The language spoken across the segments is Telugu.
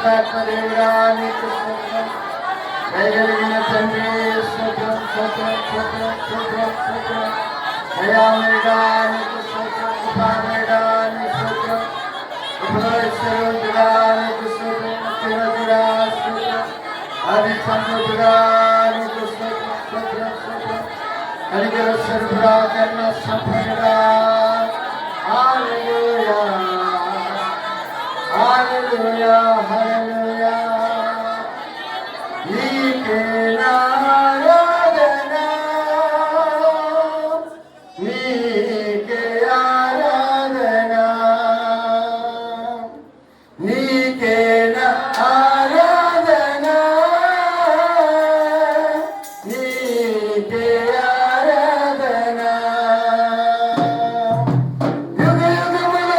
పరిశుద్ధాత్మదేవుడా నీకు స్తోత్రం. దయగలిగిన తండ్రి స్తోత్రం స్తోత్రం స్తోత్రం స్తోత్రం స్తోత్రం. దయామయుడా నీకు స్తోత్రం. కృపామయుడా నీకు స్తోత్రం. ఉపదేశరుడా నీకు స్తోత్రం. చిరజుడా స్తోత్రం. ఆది సంపూర్ణుడా నీకు స్తోత్రం స్తోత్రం స్తోత్రం. కనికర స్వరూపుడా కర్ణ సంపన్నుడా హల్లెలూయా హల్లెలూయా హల్లెలూయా. నీకే ఆరాధన నీకే ఆరాధన నీకే ఆరాధన నీకే ఆరాధన. యుగ యుగముల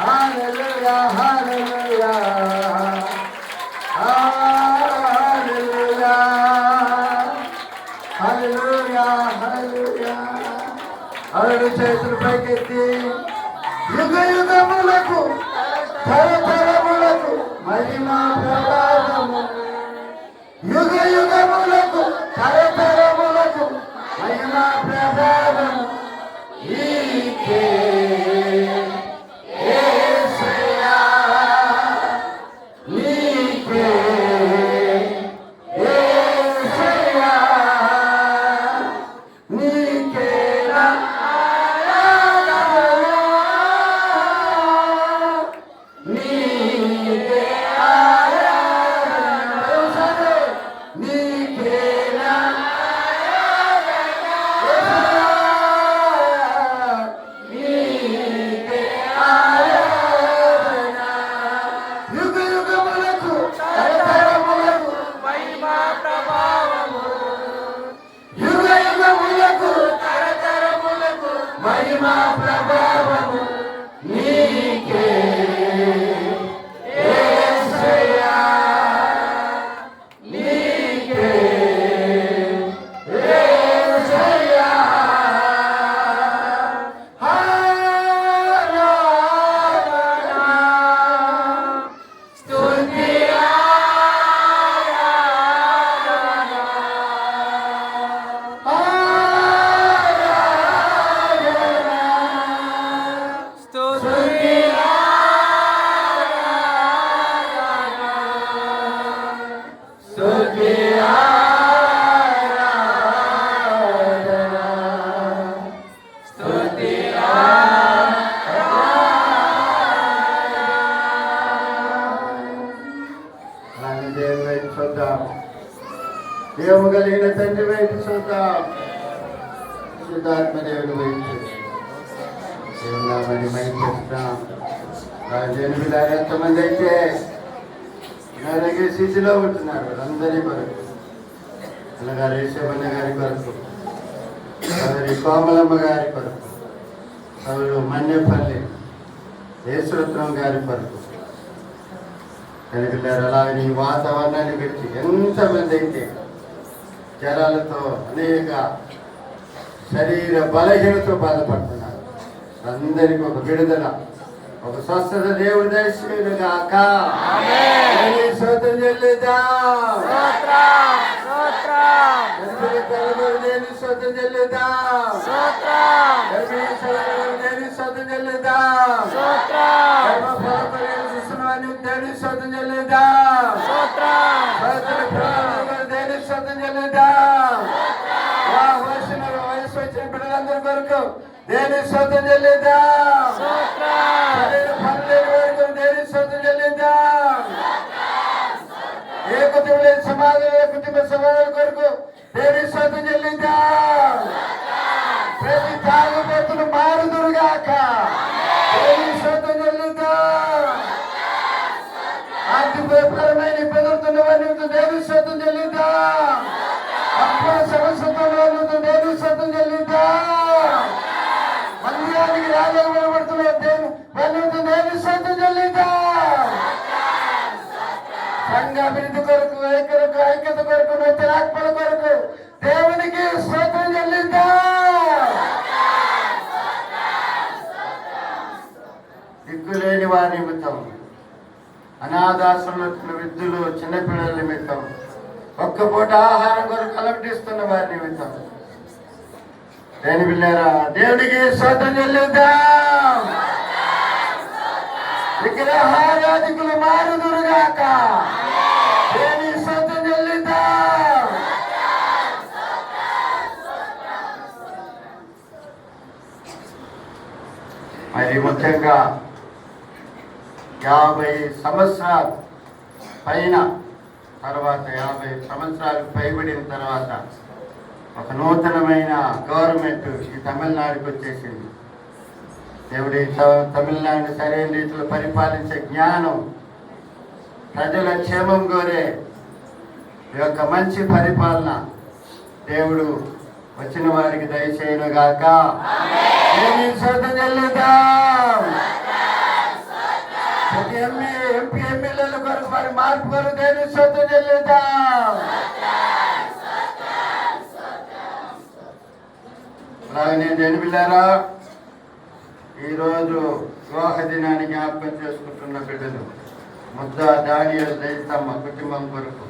హల్లెలూయా హల్లెలూయా హల్లెలూయా హల్లెలూయా హల్లెలూయా. అరుడు చేతులు పైకెత్తి యుగ యుగములకు తరతరములకు మహిమా ప్రభావము, యుగ యుగములకు తరతరములకు మహిమా ప్రభావము నీకే యేసయ్యా, నీకే యేసయ్యా, నీకే మహిమా ప్రభావము నీకే యేసయ్యా, నీకే యేసయ్యా. ఆరాధన స్తుతి దేవుని వైపు చూద్దాం, దేవు కలిగిన తండ్రి వైపు చూద్దాం, శుద్ధాత్మ దేవుని వైపు దేవుని మైచేస్తాం. రాజేనులు ఎంతమంది అయితే నా దగ్గర స్థితిలో ఉంటున్నారు అందరి కొరకు, అలాగా రేషవన్న గారి కొరకు, సోదరి కోమలమ్మ గారి కొరకు, సోదరు మన్యపల్లి యేసురత్నం గారి కొరకు కనిపిల్లారు. అలాగే ఈ వాతావరణాన్ని పెట్టి ఎంతమంది అయితే జ్వరాలతో అనేక శరీర బలహీనతో బాధపడుతున్నారు, అందరికీ ఒక విడుదల, ఒక స్వస్థత దేవుడు దయచేయుగాక. స్తోత్రం చెల్లిద్దాం, స్తోత్రం చెల్లిద్దాం, స్తోత్రం చెల్లిద్దాం, దేని స్తోత్రం చెల్లిద్దాం, దేని స్తోత్రం చెల్లిద్దాం. వయసు వచ్చిన పిల్లలందరి కొరకు దేని స్తోత్రం చెల్లిద్దాం, వరకు దేని స్తోత్రం చెల్లిద్దాం. ఏ కుటుంబ సమాజం ఏ కుటుంబ సమాజం కొరకు దేని స్తోత్రం చెల్లిద్దాం. ప్రతి తాగుబోతులు మారుదురుగాక దేని స్తోత్రం చెల్లిద్దాం. ఆర్థికపరమైన ఇబ్బందులతో దేని స్తోత్రం చెల్లిద్దాం. అప్పుల సమస్యతో దేని స్తోత్రం చెల్లిద్దాం. మందిరానికి రాజపడుతున్న దేని స్తోత్రం చెల్లిద్దాం. సంఘ అభివృద్ధి కొరకు ఐక్యత కొరకు నూతన ఆత్మల కొరకు దేవునికి స్తోత్రం చెల్లిద్దాం. దిక్కులేని వారి నిమిత్తం, అనాథాశ్రమ వృద్ధులు చిన్నపిల్లల నిమిత్తం, ఒక్క పూట ఆహారం కొరకు అలమటిస్తున్న వారి నిమిత్తం దేని పిల్లారా దేవునికి స్తోత్రం చెల్లిద్దాం. విగ్రహారాధికులు మారుదురుగాక దేని స్తోత్రం చెల్లిద్దాం. మరి ముఖ్యంగా 50 సంవత్సరాలు పైన తర్వాత 50 సంవత్సరాలకు పైబడిన తర్వాత ఒక నూతనమైన గవర్నమెంట్ ఈ తమిళనాడుకి వచ్చేసింది. దేవుడి తమిళనాడు సరైన రీతిలో పరిపాలించే జ్ఞానం, ప్రజల క్షేమం కోరే ఈ యొక్క మంచి పరిపాలన దేవుడు వచ్చిన వారికి దయచేయునుగాక. స్తోత్రం చెల్లిద్దాం. ఎంపీ ఎమ్మెల్యేల కొరకు మరి మార్పు కొరకు దేని స్తోత్రం చెల్లిద్దాం. అలాగనే దేని బిడ్డారా, ఈరోజు వివాహ దినాన్ని జ్ఞాపకం చేసుకుంటున్న బిడ్డలు ముద్ద దానియల్ దైతమ్మ కుటుంబం కొరకు